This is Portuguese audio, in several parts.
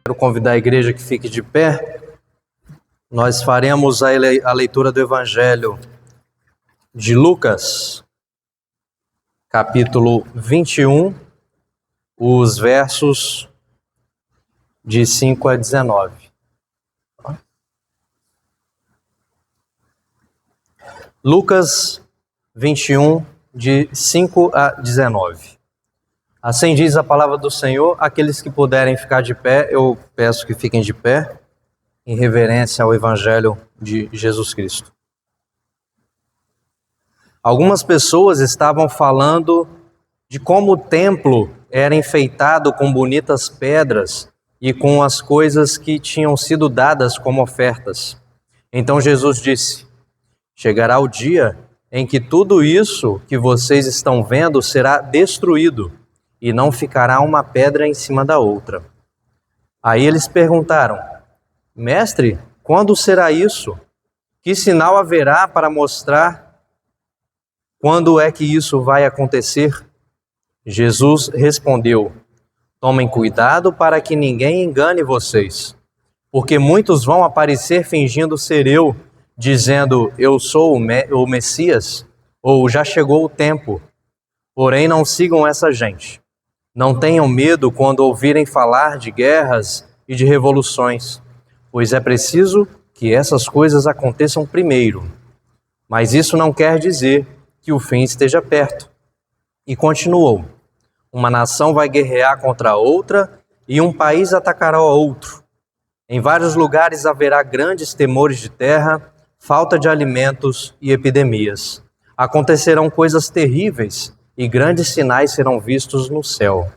Quero convidar a igreja que fique de pé. Nós faremos a leitura do Evangelho de Lucas, capítulo 21, os versos de 5 a 19. Lucas 21, de 5 a 19. Assim diz a palavra do Senhor. Aqueles que puderem ficar de pé, eu peço que fiquem de pé, em reverência ao Evangelho de Jesus Cristo. Algumas pessoas estavam falando de como o templo era enfeitado com bonitas pedras e com as coisas que tinham sido dadas como ofertas. Então Jesus disse: chegará o dia em que tudo isso que vocês estão vendo será destruído e não ficará uma pedra em cima da outra. Aí eles perguntaram: Mestre, quando será isso? Que sinal haverá para mostrar quando é que isso vai acontecer? Jesus respondeu: tomem cuidado para que ninguém engane vocês, porque muitos vão aparecer fingindo ser eu, dizendo: eu sou o Messias, ou já chegou o tempo. Porém, não sigam essa gente. Não tenham medo quando ouvirem falar de guerras e de revoluções, pois é preciso que essas coisas aconteçam primeiro. Mas isso não quer dizer que o fim esteja perto. E continuou: uma nação vai guerrear contra outra e um país atacará outro. Em vários lugares haverá grandes temores de terra, falta de alimentos e epidemias. Acontecerão coisas terríveis e grandes sinais serão vistos no céu.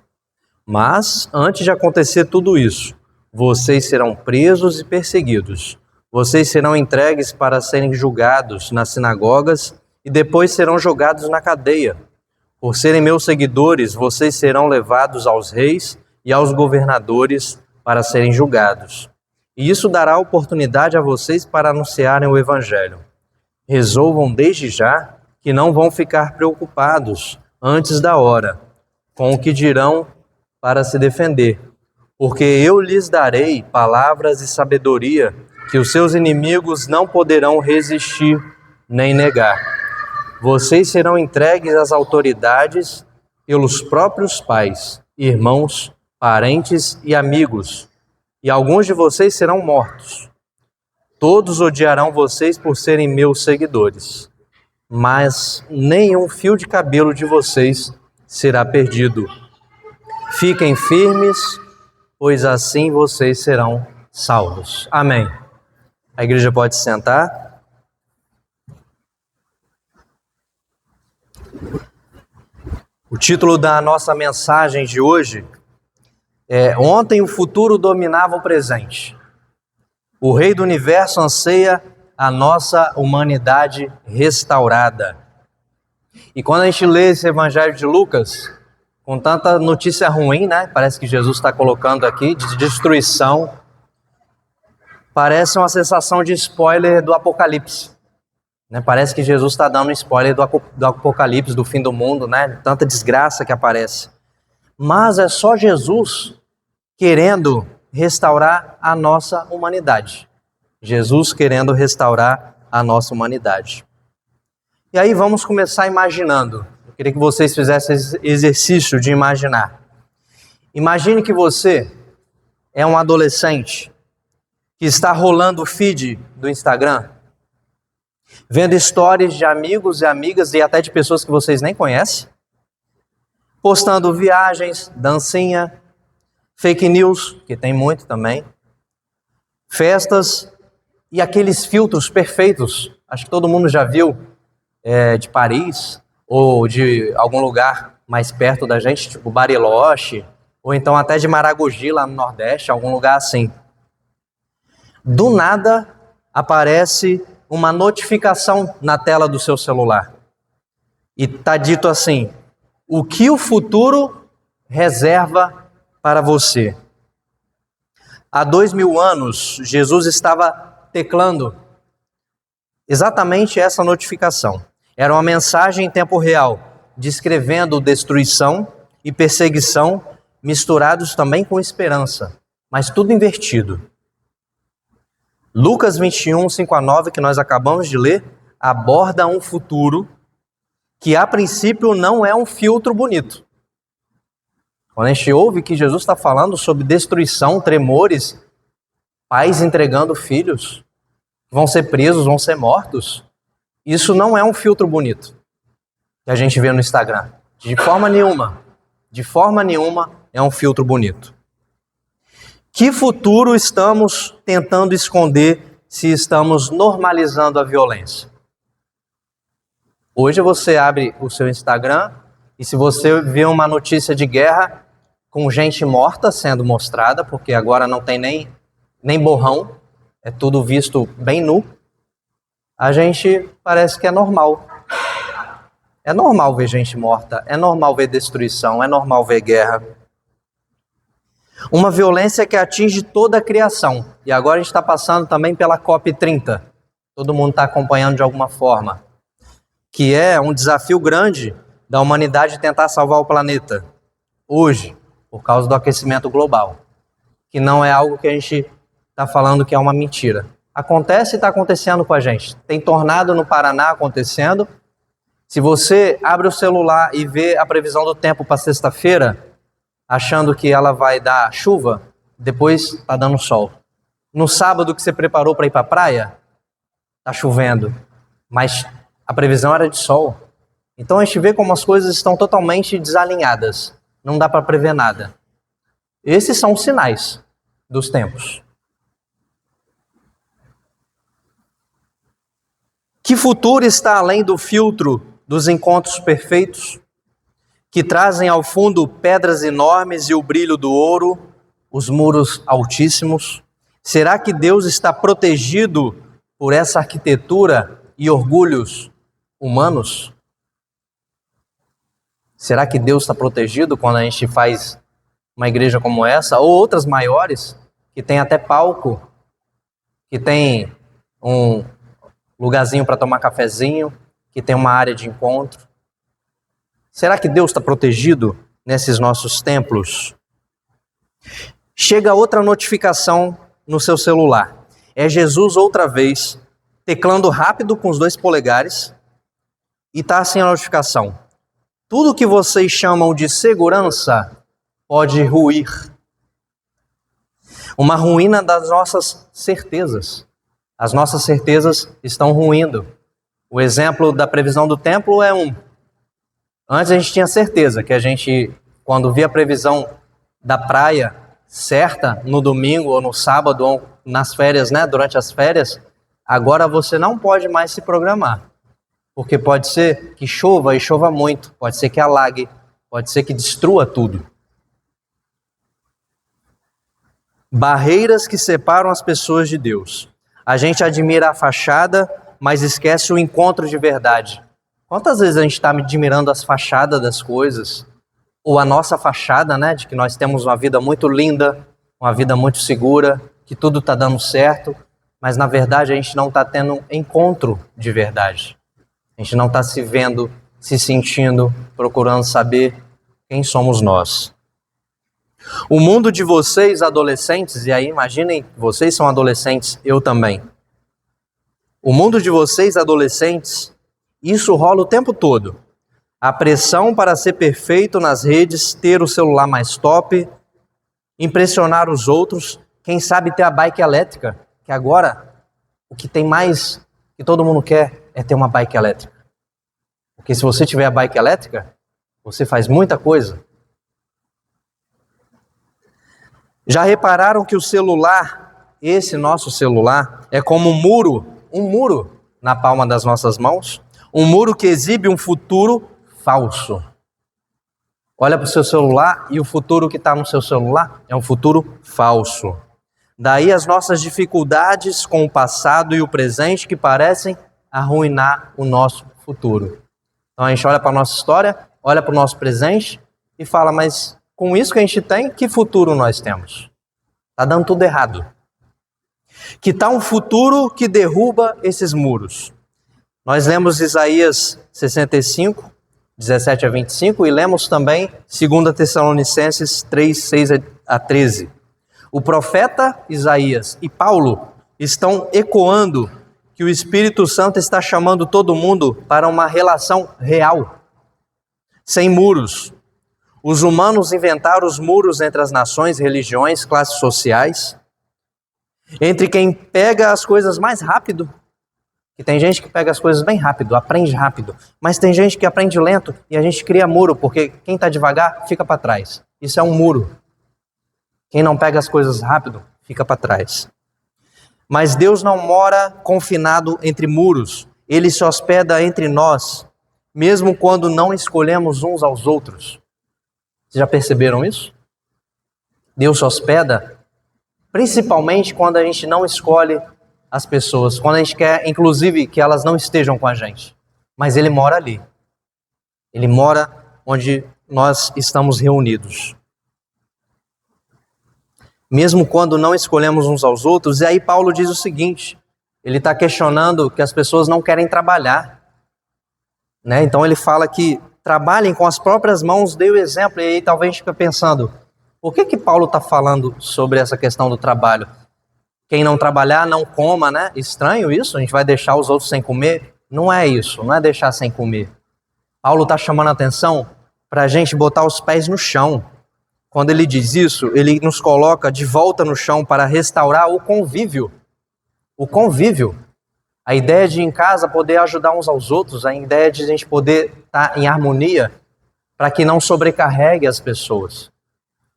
Mas, antes de acontecer tudo isso, vocês serão presos e perseguidos. Vocês serão entregues para serem julgados nas sinagogas e depois serão jogados na cadeia. Por serem meus seguidores, vocês serão levados aos reis e aos governadores para serem julgados. E isso dará oportunidade a vocês para anunciarem o Evangelho. Resolvam desde já que não vão ficar preocupados antes da hora com o que dirão para se defender, porque eu lhes darei palavras e sabedoria que os seus inimigos não poderão resistir nem negar. Vocês serão entregues às autoridades pelos próprios pais, irmãos, parentes e amigos, e alguns de vocês serão mortos. Todos odiarão vocês por serem meus seguidores, mas nenhum fio de cabelo de vocês será perdido. Fiquem firmes, pois assim vocês serão salvos. Amém. A igreja pode se sentar. O título da nossa mensagem de hoje é: ontem o futuro dominava o presente. O Rei do Universo anseia a nossa humanidade restaurada. E quando a gente lê esse Evangelho de Lucas, com tanta notícia ruim, né? Parece que Jesus está colocando aqui, de destruição. Parece uma sensação de spoiler do Apocalipse. Né? Parece que Jesus está dando um spoiler do Apocalipse, do fim do mundo, né? Tanta desgraça que aparece. Mas é só Jesus querendo restaurar a nossa humanidade. Jesus querendo restaurar a nossa humanidade. E aí vamos começar imaginando. Eu queria que vocês fizessem esse exercício de imaginar. Imagine que você é um adolescente que está rolando o feed do Instagram, vendo stories de amigos e amigas e até de pessoas que vocês nem conhecem, postando viagens, dancinha, fake news, que tem muito também, festas e aqueles filtros perfeitos. Acho que todo mundo já viu de Paris ou de algum lugar mais perto da gente, tipo Bariloche, ou então até de Maragogi, lá no Nordeste, algum lugar assim. Do nada aparece uma notificação na tela do seu celular. E está dito assim: o que o futuro reserva para você. Há 2000 anos, Jesus estava teclando exatamente essa notificação. Era uma mensagem em tempo real, descrevendo destruição e perseguição, misturados também com esperança. mas tudo invertido. Lucas 21, 5-9, que nós acabamos de ler, aborda um futuro que a princípio não é um filtro bonito. Quando a gente ouve que Jesus está falando sobre destruição, tremores, pais entregando filhos, vão ser presos, vão ser mortos, isso não é um filtro bonito que a gente vê no Instagram. De forma nenhuma é um filtro bonito. Que futuro estamos tentando esconder se estamos normalizando a violência? Hoje você abre o seu Instagram e se você vê uma notícia de guerra com gente morta sendo mostrada, porque agora não tem nem borrão, é tudo visto bem nu, a gente parece que é normal. É normal ver gente morta, é normal ver destruição, é normal ver guerra. Uma violência que atinge toda a criação. E agora a gente está passando também pela COP30. Todo mundo está acompanhando de alguma forma. Que é um desafio grande da humanidade tentar salvar o planeta. Hoje, por causa do aquecimento global. Que não é algo que a gente está falando que é uma mentira. Acontece e está acontecendo com a gente. Tem tornado no Paraná acontecendo. Se você abre o celular e vê a previsão do tempo para sexta-feira, achando que ela vai dar chuva, depois está dando sol. No sábado que você preparou para ir para a praia, está chovendo, mas a previsão era de sol. Então a gente vê como as coisas estão totalmente desalinhadas. Não dá para prever nada. Esses são os sinais dos tempos. Que futuro está além do filtro dos encontros perfeitos, que trazem ao fundo pedras enormes e o brilho do ouro, os muros altíssimos? Será que Deus está protegido por essa arquitetura e orgulhos humanos? Será que Deus está protegido quando a gente faz uma igreja como essa, ou outras maiores, que tem até palco, que tem um lugarzinho para tomar cafezinho, que tem uma área de encontro? Será que Deus está protegido nesses nossos templos? Chega outra notificação no seu celular. É Jesus outra vez, teclando rápido com os 2 polegares, e está assim a notificação. Tudo que vocês chamam de segurança pode ruir. Uma ruína das nossas certezas. As nossas certezas estão ruindo. O exemplo da previsão do tempo é um. Antes a gente tinha certeza que a gente, quando via a previsão da praia certa, no domingo ou no sábado ou nas férias, durante as férias, agora você não pode mais se programar. Porque pode ser que chova e chova muito, pode ser que alague, pode ser que destrua tudo. Barreiras que separam as pessoas de Deus. A gente admira a fachada, mas esquece o encontro de verdade. Quantas vezes a gente está admirando as fachadas das coisas, ou a nossa fachada, de que nós temos uma vida muito linda, uma vida muito segura, que tudo está dando certo, mas na verdade a gente não está tendo um encontro de verdade. A gente não está se vendo, se sentindo, procurando saber quem somos nós. O mundo de vocês, adolescentes, e aí imaginem, vocês são adolescentes, eu também. O mundo de vocês, adolescentes, isso rola o tempo todo. A pressão para ser perfeito nas redes, ter o celular mais top, impressionar os outros, quem sabe ter a bike elétrica, que agora o que tem mais, que todo mundo quer, é ter uma bike elétrica. Porque se você tiver a bike elétrica, você faz muita coisa. Já repararam que o celular, esse nosso celular, é como um muro na palma das nossas mãos? Um muro que exibe um futuro falso. Olha para o seu celular e o futuro que está no seu celular é um futuro falso. Daí as nossas dificuldades com o passado e o presente que parecem arruinar o nosso futuro. Então a gente olha para a nossa história, olha para o nosso presente e fala, mas com isso que a gente tem, que futuro nós temos? Está dando tudo errado. Que tal um futuro que derruba esses muros? Nós lemos Isaías 65, 17 a 25, e lemos também 2 Tessalonicenses 3, 6 a 13. O profeta Isaías e Paulo estão ecoando que o Espírito Santo está chamando todo mundo para uma relação real, sem muros. Os humanos inventaram os muros entre as nações, religiões, classes sociais, entre quem pega as coisas mais rápido, e tem gente que pega as coisas bem rápido, aprende rápido, mas tem gente que aprende lento e a gente cria muro, porque quem está devagar fica para trás. Isso é um muro. Quem não pega as coisas rápido fica para trás. Mas Deus não mora confinado entre muros. Ele se hospeda entre nós, mesmo quando não escolhemos uns aos outros. Vocês já perceberam isso? Deus se hospeda principalmente quando a gente não escolhe as pessoas, quando a gente quer, inclusive, que elas não estejam com a gente. Mas Ele mora ali. Ele mora onde nós estamos reunidos. Mesmo quando não escolhemos uns aos outros. E aí Paulo diz o seguinte, ele está questionando que as pessoas não querem trabalhar, né? Então ele fala que trabalhem com as próprias mãos, dê o exemplo. E aí talvez a gente fique pensando, por que Paulo está falando sobre essa questão do trabalho? Quem não trabalhar, não coma, né? Estranho isso, a gente vai deixar os outros sem comer? Não é isso, não é deixar sem comer. Paulo está chamando a atenção para a gente botar os pés no chão. Quando ele diz isso, ele nos coloca de volta no chão para restaurar o convívio. O convívio. A ideia de em casa poder ajudar uns aos outros, a ideia de a gente poder estar em harmonia para que não sobrecarregue as pessoas.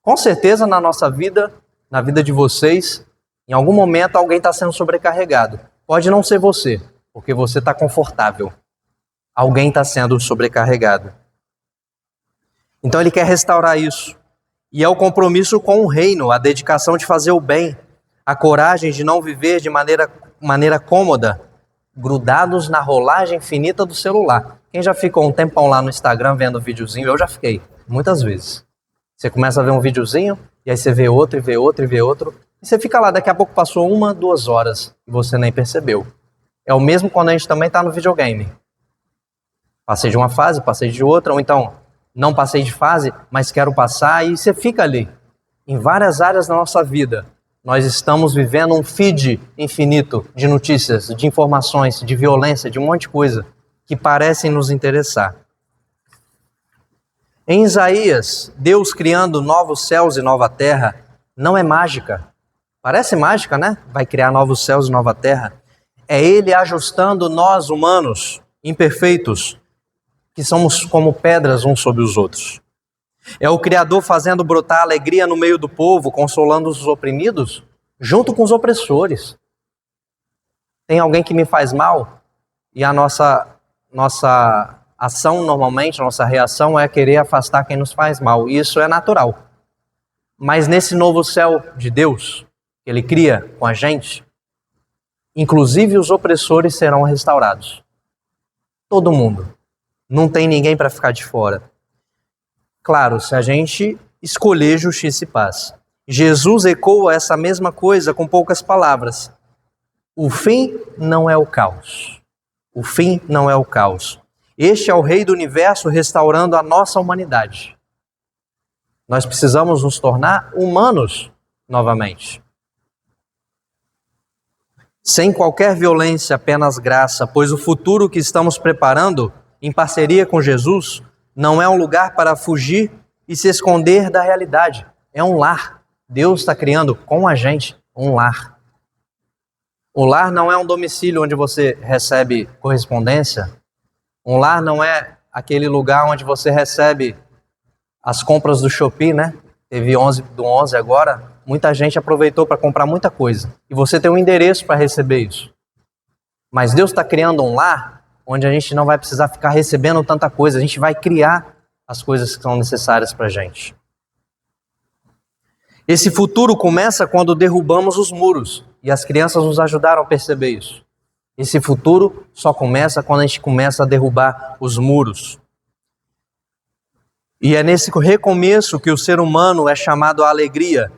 Com certeza na nossa vida, na vida de vocês, em algum momento alguém está sendo sobrecarregado. Pode não ser você, porque você está confortável. Alguém está sendo sobrecarregado. Então ele quer restaurar isso. E é o compromisso com o reino, a dedicação de fazer o bem, a coragem de não viver de maneira cômoda, grudados na rolagem infinita do celular. Quem já ficou um tempão lá no Instagram vendo videozinho? Eu já fiquei, muitas vezes. Você começa a ver um videozinho, e aí você vê outro, e vê outro, e vê outro, e você fica lá, daqui a pouco passou 1, 2 horas, e você nem percebeu. É o mesmo quando a gente também está no videogame. Passei de uma fase, passei de outra, ou então não passei de fase, mas quero passar, e você fica ali. Em várias áreas da nossa vida, nós estamos vivendo um feed infinito de notícias, de informações, de violência, de um monte de coisa que parecem nos interessar. Em Isaías, Deus criando novos céus e nova terra, não é mágica. Parece mágica, né? Vai criar novos céus e nova terra. É Ele ajustando nós, humanos, imperfeitos, que somos como pedras uns sobre os outros. É o Criador fazendo brotar alegria no meio do povo, consolando os oprimidos, junto com os opressores. Tem alguém que me faz mal, e a nossa ação normalmente, a nossa reação é querer afastar quem nos faz mal. E isso é natural. Mas nesse novo céu de Deus, que Ele cria com a gente, inclusive os opressores serão restaurados. Todo mundo. Não tem ninguém para ficar de fora. Claro, se a gente escolher justiça e paz. Jesus ecoa essa mesma coisa com poucas palavras. O fim não é o caos. O fim não é o caos. Este é o Rei do Universo restaurando a nossa humanidade. Nós precisamos nos tornar humanos novamente. Sem qualquer violência, apenas graça, pois o futuro que estamos preparando em parceria com Jesus, não é um lugar para fugir e se esconder da realidade. É um lar. Deus está criando com a gente um lar. O lar não é um domicílio onde você recebe correspondência. Um lar não é aquele lugar onde você recebe as compras do Shopee, né? Teve 11 do 11 agora. Muita gente aproveitou para comprar muita coisa. E você tem um endereço para receber isso. Mas Deus está criando um lar onde a gente não vai precisar ficar recebendo tanta coisa, a gente vai criar as coisas que são necessárias para a gente. Esse futuro começa quando derrubamos os muros, e as crianças nos ajudaram a perceber isso. Esse futuro só começa quando a gente começa a derrubar os muros. E é nesse recomeço que o ser humano é chamado à alegria.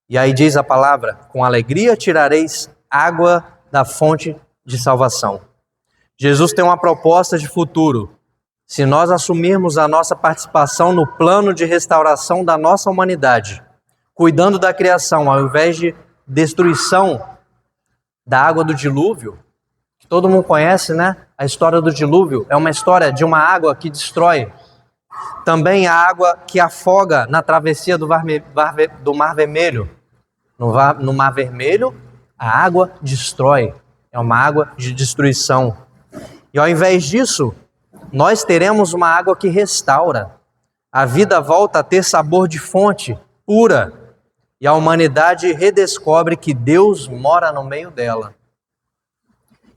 E aí diz a palavra, com alegria tirareis água da fonte de salvação. Jesus tem uma proposta de futuro. Se nós assumirmos a nossa participação no plano de restauração da nossa humanidade, cuidando da criação, ao invés de destruição da água do dilúvio, que todo mundo conhece, né? A história do dilúvio é uma história de uma água que destrói. Também a água que afoga na travessia do Mar Vermelho. No Mar Vermelho, a água destrói. É uma água de destruição. E ao invés disso, nós teremos uma água que restaura. A vida volta a ter sabor de fonte pura. E a humanidade redescobre que Deus mora no meio dela.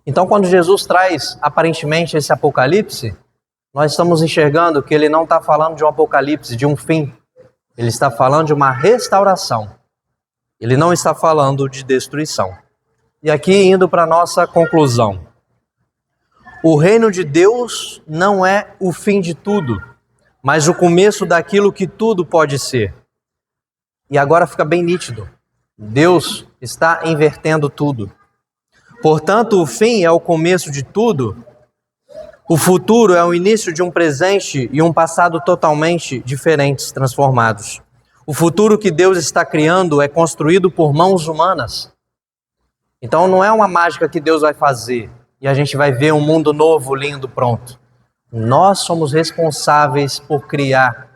Então, quando Jesus traz, aparentemente, esse apocalipse, nós estamos enxergando que ele não está falando de um apocalipse, de um fim. Ele está falando de uma restauração. Ele não está falando de destruição. E aqui, indo para a nossa conclusão. O reino de Deus não é o fim de tudo, mas o começo daquilo que tudo pode ser. E agora fica bem nítido. Deus está invertendo tudo. Portanto, o fim é o começo de tudo. O futuro é o início de um presente e um passado totalmente diferentes, transformados. O futuro que Deus está criando é construído por mãos humanas. Então não é uma mágica que Deus vai fazer e a gente vai ver um mundo novo, lindo, pronto. Nós somos responsáveis por criar.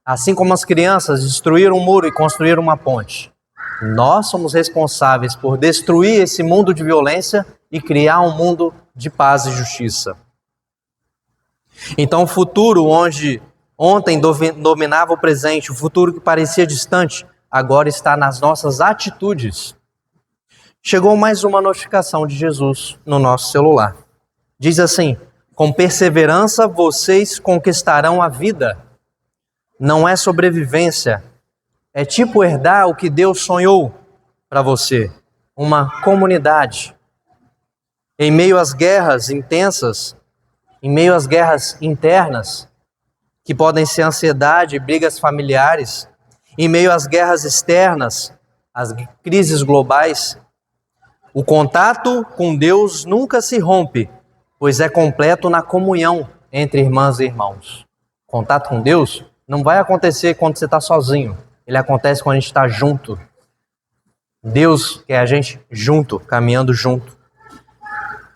Assim como as crianças destruíram um muro e construíram uma ponte. Nós somos responsáveis por destruir esse mundo de violência e criar um mundo de paz e justiça. Então o futuro onde ontem dominava o presente, o futuro que parecia distante, agora está nas nossas atitudes. Chegou mais uma notificação de Jesus no nosso celular. Diz assim: com perseverança vocês conquistarão a vida. Não é sobrevivência, é tipo herdar o que Deus sonhou para você, uma comunidade. Em meio às guerras intensas, em meio às guerras internas, que podem ser ansiedade, brigas familiares, em meio às guerras externas, às crises globais, o contato com Deus nunca se rompe, pois é completo na comunhão entre irmãs e irmãos. Contato com Deus não vai acontecer quando você está sozinho, ele acontece quando a gente está junto. Deus quer a gente junto, caminhando junto.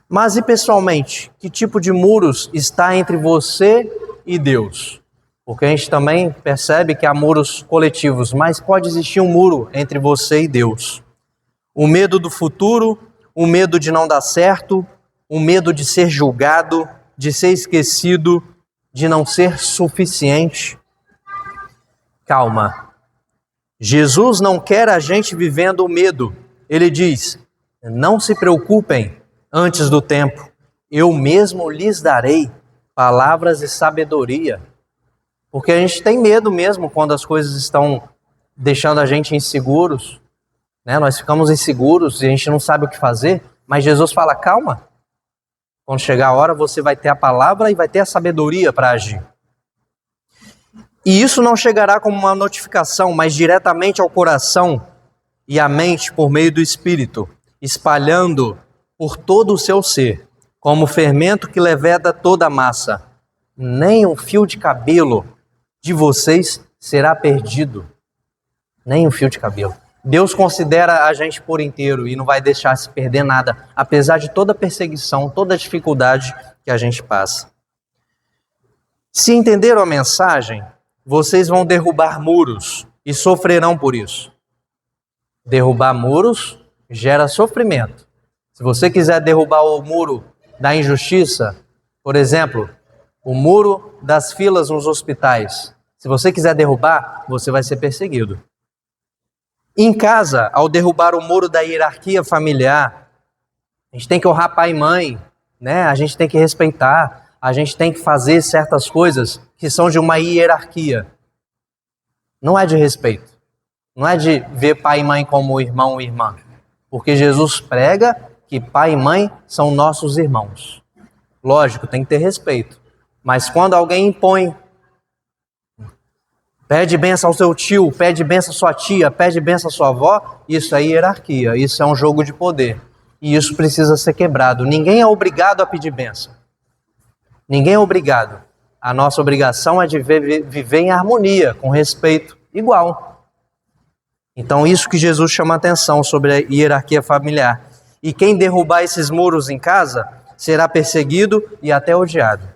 Mas e pessoalmente, que tipo de muros está entre você e Deus? Porque a gente também percebe que há muros coletivos, mas pode existir um muro entre você e Deus. O medo do futuro, o medo de não dar certo, o medo de ser julgado, de ser esquecido, de não ser suficiente. Calma. Jesus não quer a gente vivendo o medo. Ele diz: não se preocupem antes do tempo. Eu mesmo lhes darei palavras de sabedoria. Porque a gente tem medo mesmo quando as coisas estão deixando a gente inseguros, né? Nós ficamos inseguros e a gente não sabe o que fazer. Mas Jesus fala: calma. Quando chegar a hora, você vai ter a palavra e vai ter a sabedoria para agir. E isso não chegará como uma notificação, mas diretamente ao coração e à mente por meio do Espírito, espalhando por todo o seu ser, como fermento que leveda toda a massa. Nem um fio de cabelo de vocês será perdido. Nem um fio de cabelo. Deus considera a gente por inteiro e não vai deixar se perder nada, apesar de toda a perseguição, toda a dificuldade que a gente passa. Se entenderam a mensagem, vocês vão derrubar muros e sofrerão por isso. Derrubar muros gera sofrimento. Se você quiser derrubar o muro da injustiça, por exemplo, o muro das filas nos hospitais, se você quiser derrubar, você vai ser perseguido. Em casa, ao derrubar o muro da hierarquia familiar, a gente tem que honrar pai e mãe, né? A gente tem que respeitar, a gente tem que fazer certas coisas que são de uma hierarquia. Não é de respeito, não é de ver pai e mãe como irmão e irmã, porque Jesus prega que pai e mãe são nossos irmãos. Lógico, tem que ter respeito, mas quando alguém impõe, pede bênção ao seu tio, pede bênção à sua tia, pede bênção à sua avó, isso é hierarquia, isso é um jogo de poder. E isso precisa ser quebrado. Ninguém é obrigado a pedir bênção. Ninguém é obrigado. A nossa obrigação é de viver em harmonia, com respeito igual. Então, isso que Jesus chama a atenção sobre a hierarquia familiar. E quem derrubar esses muros em casa será perseguido e até odiado.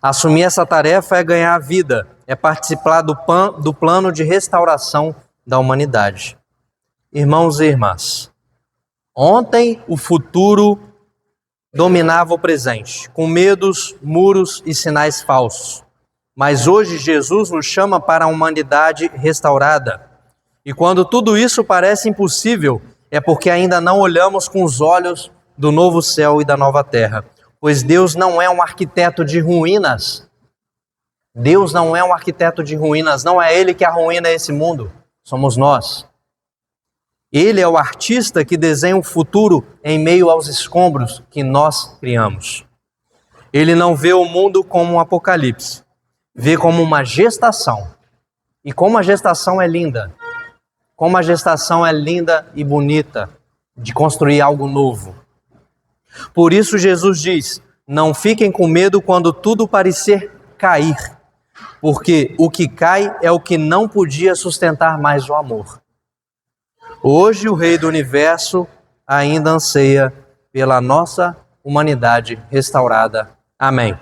Assumir essa tarefa é ganhar a vida, é participar do plano de restauração da humanidade. Irmãos e irmãs, ontem o futuro dominava o presente, com medos, muros e sinais falsos. Mas hoje Jesus nos chama para a humanidade restaurada. E quando tudo isso parece impossível, é porque ainda não olhamos com os olhos do novo céu e da nova terra. Pois Deus não é um arquiteto de ruínas. Deus não é um arquiteto de ruínas, não é Ele que arruína esse mundo, somos nós. Ele é o artista que desenha um futuro em meio aos escombros que nós criamos. Ele não vê o mundo como um apocalipse, vê como uma gestação. E como a gestação é linda, como a gestação é linda e bonita de construir algo novo. Por isso Jesus diz, não fiquem com medo quando tudo parecer cair, porque o que cai é o que não podia sustentar mais o amor. Hoje o Rei do Universo ainda anseia pela nossa humanidade restaurada. Amém.